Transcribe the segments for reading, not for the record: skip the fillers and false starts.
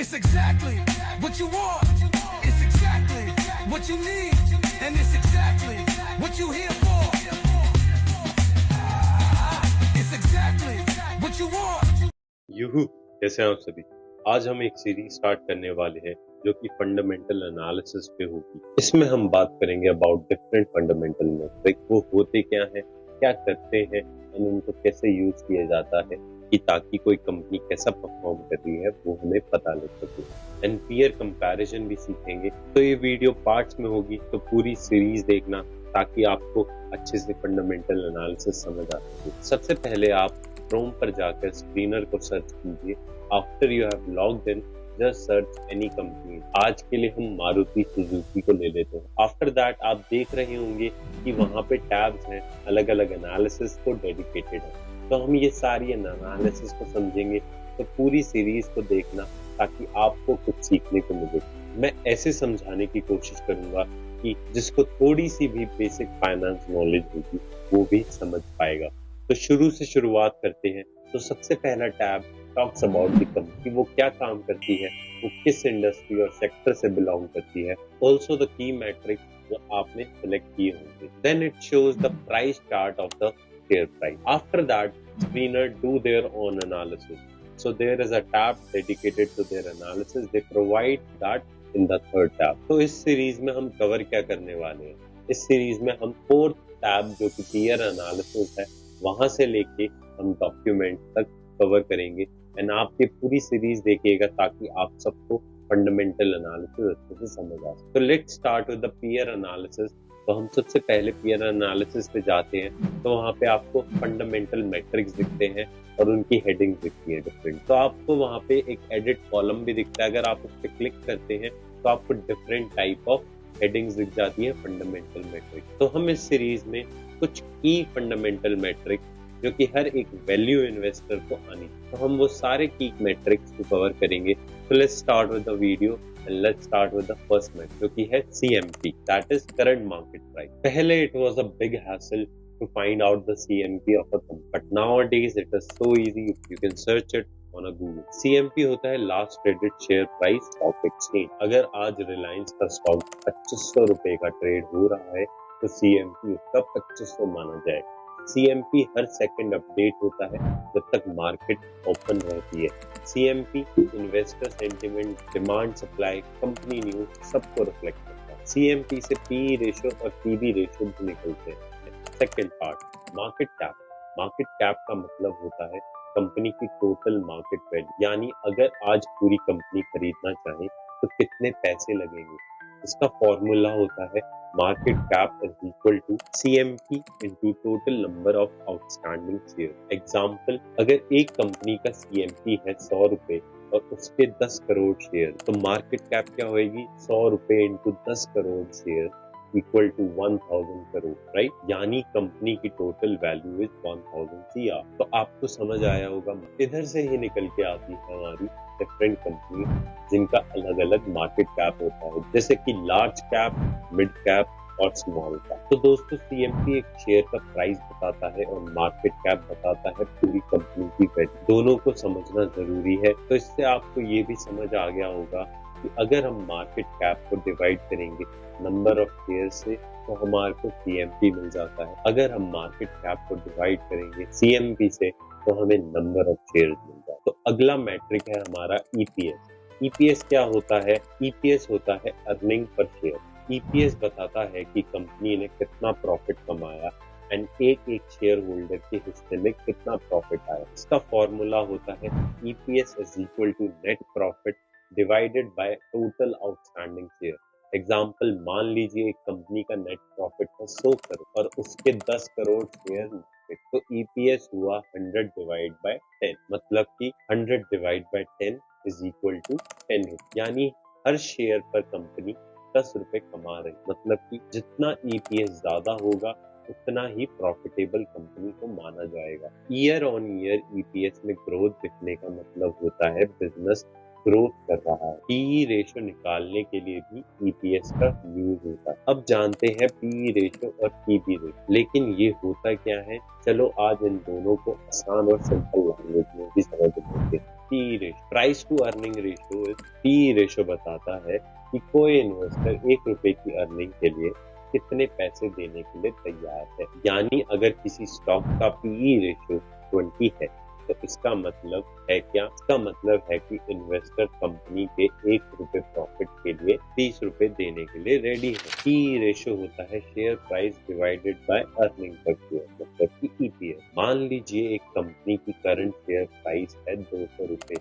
It's exactly what you want. It's exactly what you need. And it's exactly what you here for. It's exactly what you want. यूहू, कैसे हैं आप सभी। आज हम एक series start करने वाले हैं जो कि फंडामेंटल एनालिसिस पे होगी। इसमें हम बात करेंगे अबाउट डिफरेंट फंडामेंटल मेट्रिक, वो होते क्या हैं, क्या करते हैं और उनको कैसे यूज किया जाता है कि ताकि कोई कंपनी कैसा परफॉर्म कर रही है वो हमें पता लग सके। एंड पीयर कंपैरिजन भी सीखेंगे। तो ये वीडियो पार्ट्स में होगी, तो पूरी सीरीज देखना ताकि आपको अच्छे से फंडामेंटल एनालिसिस समझ आ सके। सबसे पहले आप क्रोम पर जाकर स्क्रीनर को सर्च कीजिए। After you have logged in, just search any company. आज के लिए हम मारुति सुजुकी को ले लेते हैं। आफ्टर दैट आप देख रहे होंगे कि वहां पे टैब्स हैं, अलग अलग एनालिसिस को डेडिकेटेड है। तो हम ये सारी एनालिसिस को समझेंगे, तो पूरी सीरीज को देखना ताकि आपको कुछ सीखने को मिले। मैं ऐसे समझाने की कोशिश करूंगा कि जिसको थोड़ी सी भी बेसिक फाइनेंस नॉलेज होगी वो भी समझ पाएगा। तो शुरू से शुरुआत करते हैं। तो सबसे पहला tab talks about the company, वो क्या काम करती है, वो किस इंडस्ट्री और सेक्टर से बिलोंग करती है। ऑल्सो द की मैट्रिक्स जो आपने सिलेक्ट किए होंगे। Then it shows the price chart of the share price. After that screener do their own analysis. So there is a tab dedicated to their analysis. They provide that in the third tab. तो इस series में हम cover क्या करने वाले हैं, इस series में हम फोर्थ टैब जो कि पीयर एनालिसिस है वहां से लेके हम डॉक्यूमेंट तक कवर करेंगे। एंड आप ये पूरी सीरीज देखिएगा ताकि आप सबको फंडामेंटल एनालिसिस अच्छे से समझ आ सके। तो let's start with the peer analysis. तो हम सबसे पहले पीयर एनालिसिस पे जाते हैं। तो वहाँ पे आपको फंडामेंटल मैट्रिक्स दिखते हैं और उनकी हेडिंग दिखती है डिफरेंट। तो आपको वहाँ पे एक एडिट कॉलम भी दिखता है। अगर आप उस पर क्लिक करते हैं तो आपको डिफरेंट टाइप ऑफ हेडिंग्स दिख जाती है फंडामेंटल मैट्रिक्स। तो हम इस सीरीज में कुछ की फंडामेंटल मैट्रिक्स जो कि हर एक वैल्यू इन्वेस्टर को आनी, तो हम वो सारे की मैट्रिक्स को कवर करेंगे। तो let's start with the video and let's start with the first metric जो कि है CMP, that is current market price. पहले it was a big hassle to find out the CMP of a company, but nowadays it is so easy. You can search it on a Google. CMP होता है last traded share price stock exchange. अगर आज रिलायंस का stock 2500 रुपए का trade हो रहा है तो CMP उसका 2500 माना जाएगा। CMP हर सेकंड अपडेट होता है जब तक मार्केट ओपन रहती है। CMP investor sentiment, demand, supply, company news सबको रिफ्लेक्ट करता है। CMP से PE रेशियो और PB रेशियो भी निकलते हैं। Second part, market cap. Market cap का मतलब होता है कंपनी की टोटल मार्केट वैल्यू, यानी अगर आज पूरी कंपनी खरीदना चाहे तो कितने पैसे लगेंगे। इसका फॉर्मूला होता है market cap is equal to CMP into total number of outstanding share. Example, अगर एक कंपनी का CMP है 100 रुपए और उसके 10 करोड़ शेयर, तो मार्केट कैप क्या होगी, 100 रुपए into 10 crore share equal to 1000 crore, right. यानी कंपनी की टोटल वैल्यू इज 1000 CR। तो आपको समझ आया होगा, इधर से ही निकल के आती है हमारी डिफरेंट कंपनी जिनका अलग अलग मार्केट कैप होता है, जैसे कि लार्ज कैप, मिड कैप और स्मॉल कैप। तो दोस्तों CMP एक शेयर का प्राइस बताता है और मार्केट कैप बताता है पूरी कंपनी की वैल्यू। दोनों को समझना जरूरी है। तो इससे आपको ये भी समझ आ गया होगा कि अगर हम मार्केट कैप को डिवाइड करेंगे नंबर ऑफ शेयर से तो हमारे को CMP मिल जाता है। अगर हम मार्केट कैप को डिवाइड करेंगे CMP से तो हमें नंबर ऑफ शेयर मिल जाता है। तो अगला मैट्रिक है हमारा EPS। EPS क्या होता है? EPS होता है अर्निंग पर शेयर। EPS बताता है कि कंपनी ने कितना प्रॉफिट कमाया एंड एक एक शेयर होल्डर के हिस्से में कितना प्रॉफिट आया। इसका फॉर्मूला होता है EPS is equal to net profit divided by total outstanding share. Example, मान लीजिए एक कंपनी का नेट प्रॉफिट है 100 करोड़ और उसके 10 करोड़ शेयर, तो EPS हुआ 100 डिवाइड बाय 10, मतलब कि 100 divide by 10 is equal to 10, यानी हर शेयर पर कंपनी 10 रुपए कमा रही। मतलब कि जितना EPS ज्यादा होगा उतना ही प्रॉफिटेबल कंपनी को माना जाएगा। ईयर ऑन ईयर EPS में ग्रोथ दिखने का मतलब होता है बिजनेस ग्रोथ कर रहा है। PE रेशियो निकालने के लिए भी EPS का यूज होता है। अब जानते हैं PE रेशियो और PB रेशियो, लेकिन ये होता क्या है, चलो आज इन दोनों को आसान और सिंपल लैंग्वेज में भी समझ लेते हैं। P ratio, price to earning ratio. P ratio बताता है कि कोई इन्वेस्टर 1 रुपए की अर्निंग के लिए कितने पैसे देने के लिए तैयार है। यानी अगर किसी स्टॉक का पीई रेशियो 20 है तो इसका मतलब है क्या? इसका मतलब है कि इन्वेस्टर कंपनी के 1 रुपए प्रॉफिट के लिए 30 रुपए देने के लिए रेडी है। पी रेशियो होता है share price divided by earning per share, मतलब कि ईपीएस। मान लीजिए एक कंपनी की करंट शेयर प्राइस है 200 रुपए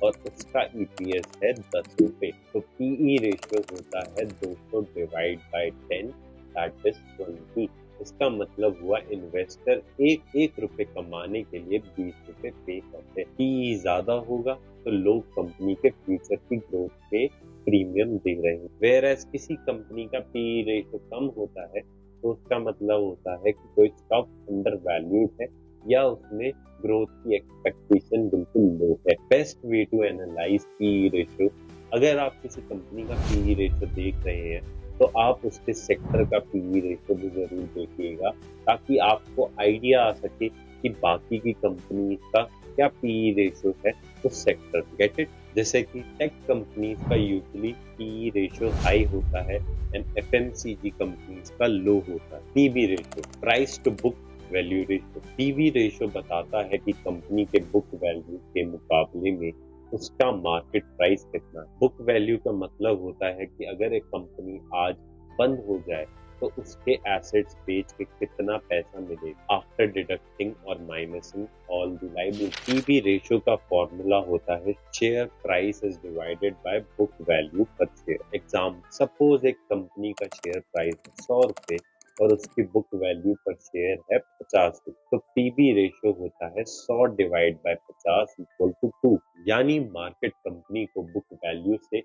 और उसका ईपीएस है 10 रुपए, तो पीई रेशियो होता है 200 डिवाइड बाय 10, दैट इज 20। इसका मतलब हुआ इन्वेस्टर एक रुपए कमाने के लिए 20 रुपए पे करते हैं। पी ज्यादा होगा तो लोग कंपनी के फ्यूचर की ग्रोथ पे प्रीमियम दे रहे हैं, वेयरएज किसी कंपनी का पी रेशियो कम होता है तो उसका मतलब होता है कि कोई स्टॉक अंडर वैल्यूड है या उसमें ग्रोथ की एक्सपेक्टेशन बिल्कुल लो है। Best way to analyse P ratio, अगर आप किसी कंपनी का पी रेशियो देख रहे हैं तो आप उसके सेक्टर का पीई रेशियो भी जरूर देखिएगा ताकि आपको आइडिया आ सके कि बाकी की कंपनी का क्या पीई रेशियो है उस सेक्टर। Gate it? जैसे कि टेक कंपनीज का यूजुअली पीई रेशियो हाई होता है एंड एफएमसीजी कंपनीज का लो होता है। PB ratio, price to book value ratio. PB ratio बताता है कि कंपनी के बुक वैल्यू के मुकाबले में उसका मार्केट प्राइस कितना है। बुक वैल्यू का मतलब होता है कि अगर एक कंपनी आज बंद हो जाए तो उसके एसेट्स बेच के कितना पैसा मिलेगा आफ्टर डिडक्टिंग और minusing all the liability. PB ratio का फॉर्मूला होता है share price is divided by book value per share. Example, suppose एक कंपनी का शेयर प्राइस 100 रुपए और उसकी बुक वैल्यू पर शेयर है 50 रुपए, तो पीबी रेशियो होता है 100 डिवाइड बाय 50 इक्वल टू 2। यानी मार्केट कंपनी को बुक वैल्यू से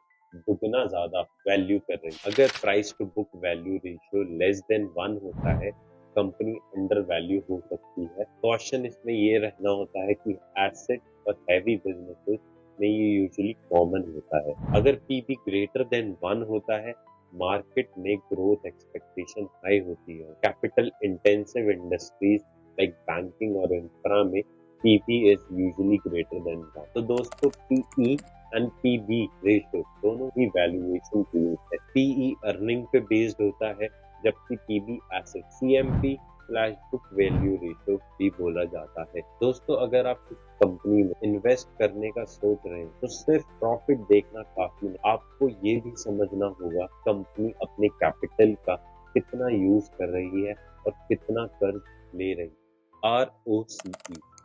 दुगना ज्यादा वैल्यू कर रही है। अगर price to book value ratio less than 1 होता है, कंपनी अंडर वैल्यू हो सकती है। क्वेश्चन इसमें ये रहना होता है कि एसेट और हैवी बिजनेसेस में ये यूजुअली कॉमन होता है। अगर पीबी ग्रेटर देन 1 होता है, मार्केट में ग्रोथ एक्सपेक्टेशन हाई होती है। Capital intensive industries like banking और इंफ्रा में PB is usually greater than 1। तो दोस्तों पीई एंड पीबी रेशियो दोनों ही वैल्यूएशन टूल्स है। पीई अर्निंग पे बेस्ड होता है जबकि PB asset CMP book value ratio भी बोला जाता है। दोस्तों अगर आप किसी कंपनी में इन्वेस्ट करने का सोच रहे हैं तो सिर्फ प्रॉफिट देखना काफी नहीं, आपको ये भी समझना होगा कंपनी अपने कैपिटल का कितना यूज कर रही है और कितना कर्ज ले रही है।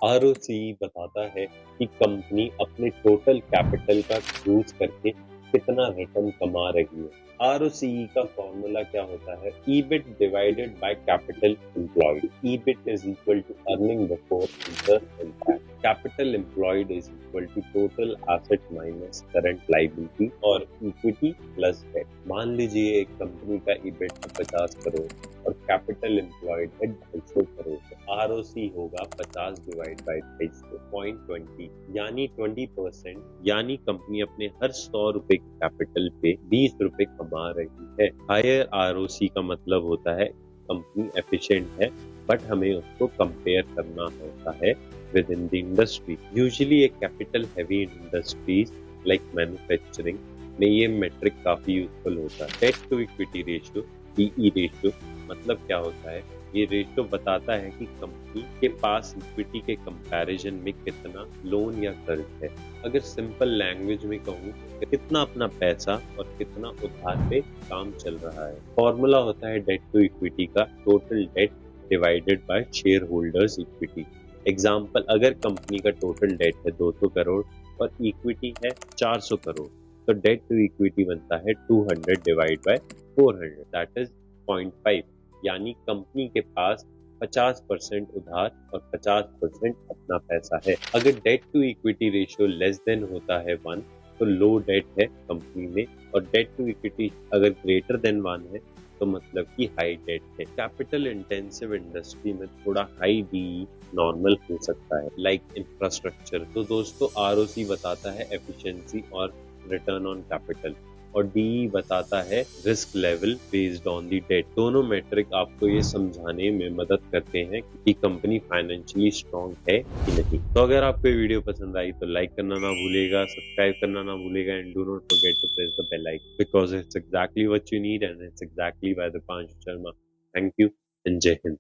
आरओसीई बताता है कि कंपनी अपने टोटल कैपिटल का यूज करके कितना रिटर्न कमा रही है। आरओसीई का फॉर्मूला क्या होता है? EBIT divided by capital employed. EBIT is equal to earning before interest and tax. Capital employed is equal to total asset minus current liability और इक्विटी प्लस डेट। मान लीजिए एक कंपनी का ईबिट 50 करोड़ और कैपिटल एम्प्लॉयड है 250 करोड़, तो ROC होगा 50 divide by 250.20 यानी 20%। यानी कंपनी अपने हर 100 रुपए के कैपिटल पे 20 रुपए कमा रही है। हायर आरओसी का मतलब होता है कंपनी एफिशिएंट है, बट हमें उसको कंपेयर करना होता है within the industry. Usually एक capital heavy industries like manufacturing में ये मेट्रिक काफी यूजफुल होता है। Debt to equity ratio, DE ratio मतलब क्या होता है? ये रेशियो बताता है कि कंपनी के पास इक्विटी के कंपैरिजन में कितना लोन या कर्ज है। अगर सिंपल लैंग्वेज में कहूँ, कितना अपना पैसा और कितना उधार पे काम चल रहा है। फॉर्मूला होता है डेट टू इक्विटी का total date divided by share holders equity. Example, अगर कंपनी का टोटल डेट है 200 करोड़ और इक्विटी है 400 करोड़, तो डेट टू इक्विटी बनता है 200 डिवाइड बाय 400, दैट इज 0.5। यानी कंपनी के पास 50% उधार और 50% अपना पैसा है। अगर debt to equity ratio less than होता है 1 तो लो डेट है कंपनी में, और डेट टू इक्विटी अगर ग्रेटर देन 1 है तो मतलब कि हाई डेट है। कैपिटल इंटेंसिव इंडस्ट्री में थोड़ा हाई डीई नॉर्मल हो सकता है, लाइक इंफ्रास्ट्रक्चर। तो दोस्तों आरओसी बताता है एफिशिएंसी और रिटर्न ऑन कैपिटल। और डी बताता है risk level based on the debt. दोनों मेट्रिक आपको ये समझाने में मदद करते हैं कि कंपनी फाइनेंशियली स्ट्रांग है कि नहीं। तो अगर आपको ये वीडियो पसंद आई तो लाइक करना ना भूलेगा, सब्सक्राइब करना ना भूलेगा and do not forget to press the bell icon because it's exactly what you need and it's exactly by Deepanshu Sharma. Thank you and Jai Hind.